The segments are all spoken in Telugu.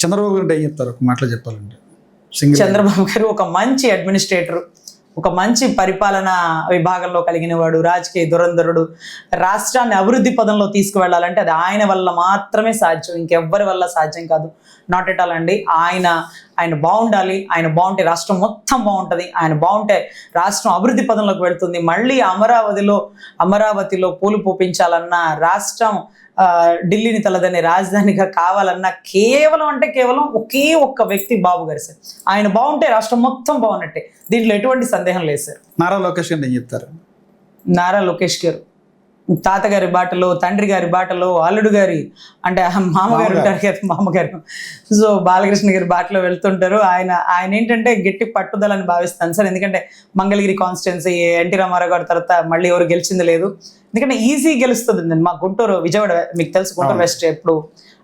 చంద్రబాబు గారు ఏం చెప్తారు ఒక మాటలో చెప్పాలంటే? చంద్రబాబు గారు ఒక మంచి అడ్మినిస్ట్రేటర్, ఒక మంచి పరిపాలన విభాగంలో కలిగిన వాడు, రాజకీయ దురంధరుడు. రాష్ట్రాన్ని అభివృద్ధి పదంలో తీసుకువెళ్ళాలంటే అది ఆయన వల్ల మాత్రమే సాధ్యం, ఇంకెవ్వరి వల్ల సాధ్యం కాదు. నాట్ ఎట్ ఆల్ అండి. ఆయన బాగుండాలి, ఆయన బాగుంటే రాష్ట్రం మొత్తం బాగుంటుంది, ఆయన బాగుంటే రాష్ట్రం అభివృద్ధి పదంలోకి వెళ్తుంది. మళ్ళీ అమరావతిలో పూలు పూపించాలన్నా, రాష్ట్రం ఢిల్లీని తలదని రాజధానిగా కావాలన్నా కేవలం ఒకే ఒక్క వ్యక్తి బాబు గారు సార్. ఆయన బాగుంటే రాష్ట్రం మొత్తం బాగున్నట్టే, దీంట్లో ఎటువంటి సందేహం లేదు సార్. నారా లోకేష్ గారు ఏం చెప్తారు? నారా లోకేష్ గారు తాతగారి బాటలో, తండ్రి గారి బాటలో, అల్లుడు గారి అంటే మామగారు ఉంటారు కదా, మామగారు సో బాలకృష్ణ గారి బాటలో వెళ్తుంటారు. ఆయన ఏంటంటే గట్టి పట్టుదలని భావిస్తాను సార్. ఎందుకంటే మంగళగిరి కాన్స్టిట్యున్సీ ఎన్టీ రామారావు గారి తర్వాత మళ్ళీ ఎవరు గెలిచింది లేదు. ఎందుకంటే ఈజీ గెలుస్తుంది. మా గుంటూరు, విజయవాడ మీకు తెలుసు, గుంటూరు వెస్ట్ ఎప్పుడు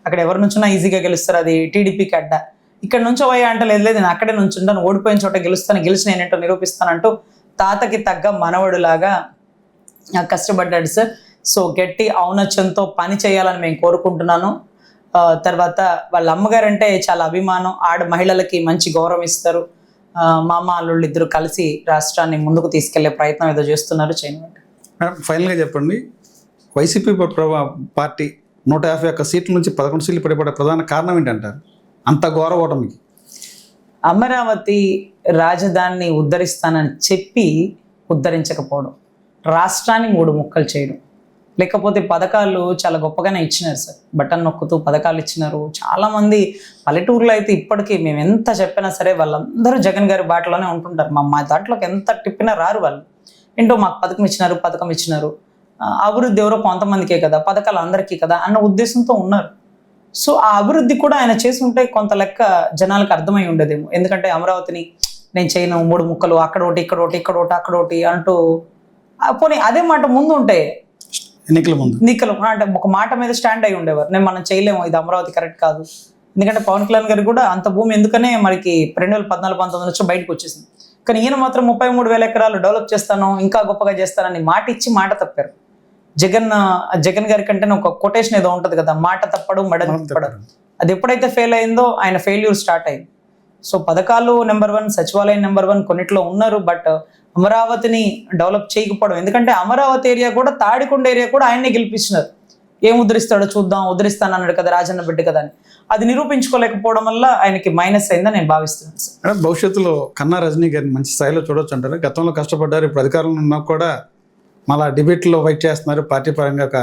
అక్కడ ఎవరి నుంచున్నా ఈజీగా గెలుస్తారు. అది టీడీపీకి అడ్డ. ఇక్కడ నుంచో పోయా అంటే లేదు నేను అక్కడే నుంచి ఉంటాను, ఓడిపోయిన చోట గెలిచి నేనేంటో నిరూపిస్తానంటూ తాతకి తగ్గ మనవడులాగా కష్టపడ్డాడు సార్. సో గట్టి ఔన్నత్యంతో పని చేయాలని మేము కోరుకుంటున్నాను. తర్వాత వాళ్ళ అమ్మగారు అంటే చాలా అభిమానం, మహిళలకి మంచి గౌరవం ఇస్తారు. మామ అల్లుళ్ళు ఇద్దరు కలిసి రాష్ట్రాన్ని ముందుకు తీసుకెళ్లే ప్రయత్నం ఏదో చేస్తున్నారు, చేయనివ్వండి. ఫైనల్గా చెప్పండి, వైసీపీ పార్టీ 151 సీట్ల నుంచి 11 సీట్లు పడిపోయే ప్రధాన కారణం ఏంటంటారు? అంత ఘోర ఓటమికి. అమరావతి రాజధానిని ఉద్ధరిస్తానని చెప్పి ఉద్ధరించకపోవడం, రాష్ట్రాన్ని 3 ముక్కలు చేయడం, లేకపోతే పథకాలు చాలా గొప్పగానే ఇచ్చినారు సార్. బటన్ నొక్కుతూ పథకాలు ఇచ్చినారు. చాలామంది పల్లెటూరులో అయితే ఇప్పటికీ మేము ఎంత చెప్పినా సరే వాళ్ళందరూ జగన్ గారి బాటలోనే ఉంటుంటారు. మా దాంట్లోకి ఎంత తిప్పినా రారు వాళ్ళు. ఏంటో మాకు పథకం ఇచ్చినారు, అభివృద్ధి ఎవరో కొంతమందికే కదా, పథకాలు అందరికీ కదా అన్న ఉద్దేశంతో ఉన్నారు. సో ఆ అభివృద్ధి కూడా ఆయన చేసి ఉంటే కొంత లెక్క జనాలకు అర్థమై ఉండేదేమో. ఎందుకంటే అమరావతిని నేను చేయను, 3 ముక్కలు, అక్కడ ఒకటి ఇక్కడ ఒకటి అంటూ పోనీ అదే మాట ముందు ఉంటే ఎన్నికలు అంటే ఒక మాట మీద స్టాండ్ అయి ఉండేవారు. మనం చేయలేము, ఇది అమరావతి కరెక్ట్ కాదు. ఎందుకంటే పవన్ కళ్యాణ్ గారు కూడా అంత భూమి ఎందుకనే మనకి 2014-19 నుంచి బయటకు వచ్చేసింది. కానీ ఈయన మాత్రం 33,000 ఎకరాలు డెవలప్ చేస్తాను, ఇంకా గొప్పగా చేస్తానని మాట ఇచ్చి మాట తప్పారు. జగన్ గారి కంటే ఒక కొటేషన్ ఏదో ఉంటుంది కదా, మాట తప్పడు మడ తప్పడు. అది ఎప్పుడైతే ఫెయిల్ అయిందో ఆయన ఫెయిల్యూర్ స్టార్ట్ అయింది. సో పథకాలు నెంబర్ 1, సచివాలయం నెంబర్ 1 కొన్నిట్లో ఉన్నారు, బట్ అమరావతిని డెవలప్ చేయకపోవడం. ఎందుకంటే అమరావతి ఏరియా కూడా, తాడికొండ ఏరియా కూడా ఆయన్నే గెలిపించినారు. ఏం ఉద్ధరిస్తాడో చూద్దాం, ఉద్ధరిస్తాను అన్నాడు కదా, రాజన్న బిడ్డ కదా అని. అది నిరూపించుకోలేకపోవడం వల్ల ఆయనకి మైనస్ అయిందని నేను భావిస్తున్నాను సార్. భవిష్యత్తులో కన్నా రజనీ గారిని మంచి స్థాయిలో చూడొచ్చు అంటారు. గతంలో కష్టపడ్డారు, ఇప్పుడు అధికారంలో ఉన్నా కూడా మళ్ళీ డిబేట్లో ఫైట్ చేస్తున్నారు, పార్టీ పరంగా ఒక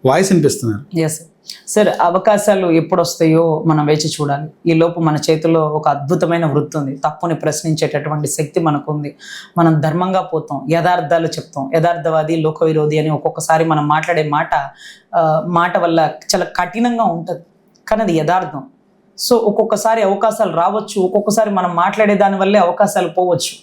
వాయిస్ వినిపిస్తున్నారు. ఎస్ సార్, అవకాశాలు ఎప్పుడు వస్తాయో మనం వేచి చూడాలి. ఈ లోపు మన చేతిలో ఒక అద్భుతమైన వృత్తి ఉంది, తప్పుని ప్రశ్నించేటటువంటి శక్తి మనకు ఉంది. మనం ధర్మంగా పోతాం, యథార్థాలు చెప్తాం. యథార్థవాది లోక విరోధి అని ఒక్కొక్కసారి మనం మాట్లాడే మాట వల్ల చాలా కఠినంగా ఉంటుంది, కానీ అది యథార్థం. సో ఒక్కొక్కసారి అవకాశాలు రావచ్చు, ఒక్కొక్కసారి మనం మాట్లాడే దాని వల్లే అవకాశాలు పోవచ్చు.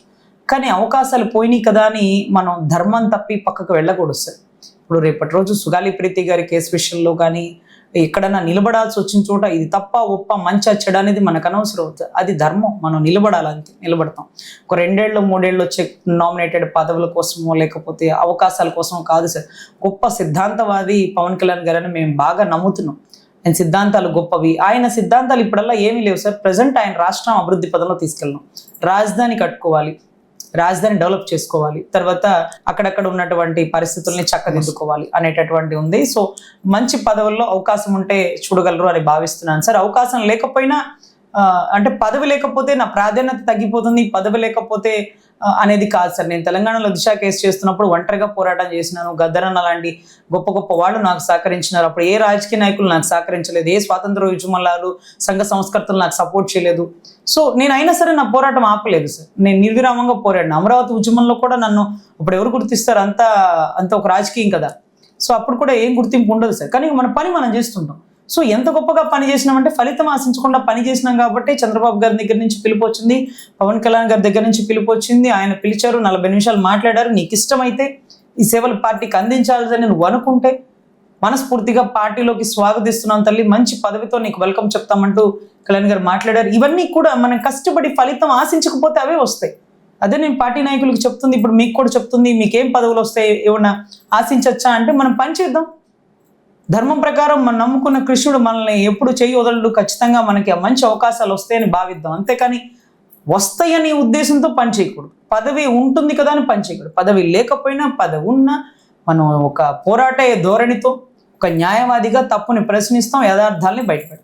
కానీ అవకాశాలు పోయినాయి కదా అని మనం ధర్మం తప్పి పక్కకు వెళ్ళకూడదు సార్. ఇప్పుడు రేపటి రోజు సుగాలి ప్రీతి గారి కేసు విషయంలో కానీ ఎక్కడన్నా నిలబడాల్సి వచ్చిన చోట ఇది తప్ప ఒప్ప మంచి చెడు అనేది మనకు అనవసరం అవుతుంది. అది ధర్మం, మనం నిలబడాలంతే, నిలబడతాం. ఒక 2 ఏళ్ళు 3 ఏళ్ళు వచ్చే నామినేటెడ్ పదవుల కోసమో లేకపోతే అవకాశాల కోసమో కాదు సార్. గొప్ప సిద్ధాంతవాది పవన్ కళ్యాణ్ గారని మేము బాగా నమ్ముతున్నాం. ఆయన సిద్ధాంతాలు గొప్పవి. ఆయన సిద్ధాంతాలు ఇప్పుడల్లా ఏమీ లేవు సార్. ప్రజెంట్ ఆయన రాష్ట్రం అభివృద్ధి పదంలో తీసుకెళ్ళాం. రాజధాని కట్టుకోవాలి, రాజధాని డెవలప్ చేసుకోవాలి, తర్వాత అక్కడక్కడ ఉన్నటువంటి పరిస్థితుల్ని చక్కదిద్దుకోవాలి అనేటటువంటి ఉంది. సో మంచి పదవుల్లో అవకాశం ఉంటే చూడగలరు అని భావిస్తున్నాను సార్. అవకాశం లేకపోయినా అంటే పదవి లేకపోతే నా ప్రాధాన్యత తగ్గిపోతుంది, పదవి లేకపోతే అనేది కాదు సార్. నేను తెలంగాణలో దిశ కేసు చేస్తున్నప్పుడు ఒంటరిగా పోరాటం చేసినాను. గద్దరన్న లాంటి గొప్ప గొప్ప వాళ్ళు నాకు సహకరించినారు. అప్పుడు ఏ రాజకీయ నాయకులు నాకు సహకరించలేదు, ఏ స్వాతంత్ర ఉద్యమాలు సంఘ సంస్కర్తలు నాకు సపోర్ట్ చేయలేదు. సో నేను అయినా సరే నా పోరాటం ఆపలేదు సార్. నేను నిర్విరామంగా పోరాడిన. అమరావతి ఉద్యమంలో కూడా నన్ను ఇప్పుడు ఎవరు గుర్తిస్తారు, అంత ఒక రాజకీయం కదా. సో అప్పుడు కూడా ఏం గుర్తింపు ఉండదు సార్. కానీ మన పని మనం చేస్తుంటాం. సో ఎంత గొప్పగా పని చేసినామంటే ఫలితం ఆశించకుండా పని చేసినాం కాబట్టి చంద్రబాబు గారి దగ్గర నుంచి పిలుపు వచ్చింది, పవన్ కళ్యాణ్ గారి దగ్గర నుంచి పిలుపు వచ్చింది. ఆయన పిలిచారు, 40 నిమిషాలు మాట్లాడారు. నీకు ఇష్టమైతే ఈ సేవలు పార్టీకి అందించాలని నువ్వు అనుకుంటే మనస్ఫూర్తిగా పార్టీలోకి స్వాగతిస్తున్నాం తల్లి, మంచి పదవితో నీకు వెల్కమ్ చెప్తామంటూ కళ్యాణ్ గారు మాట్లాడారు. ఇవన్నీ కూడా మనం కష్టపడి ఫలితం ఆశించకపోతే అవే వస్తాయి. అదే నేను పార్టీ నాయకులకు చెప్తుంది, ఇప్పుడు మీకు కూడా చెప్తుంది. మీకేం పదవులు వస్తాయి, ఏమన్నా ఆశించచ్చా అంటే మనం పని చేద్దాం. ధర్మం ప్రకారం మనం నమ్ముకున్న కృష్ణుడు మనల్ని ఎప్పుడు చెయ్యి వదలడు, ఖచ్చితంగా మనకి ఆ మంచి అవకాశాలు వస్తాయని భావిద్దాం. అంతేకాని వస్తాయని ఉద్దేశంతో పని చేయకూడదు. పదవి ఉంటుంది కదా అని పని చేయకూడదు. పదవి లేకపోయినా పదవి ఉన్నా మనం ఒక పోరాట ధోరణితో, ఒక న్యాయవాదిగా తప్పుని ప్రశ్నిస్తాం, యథార్థాలని బయటపెడతాం.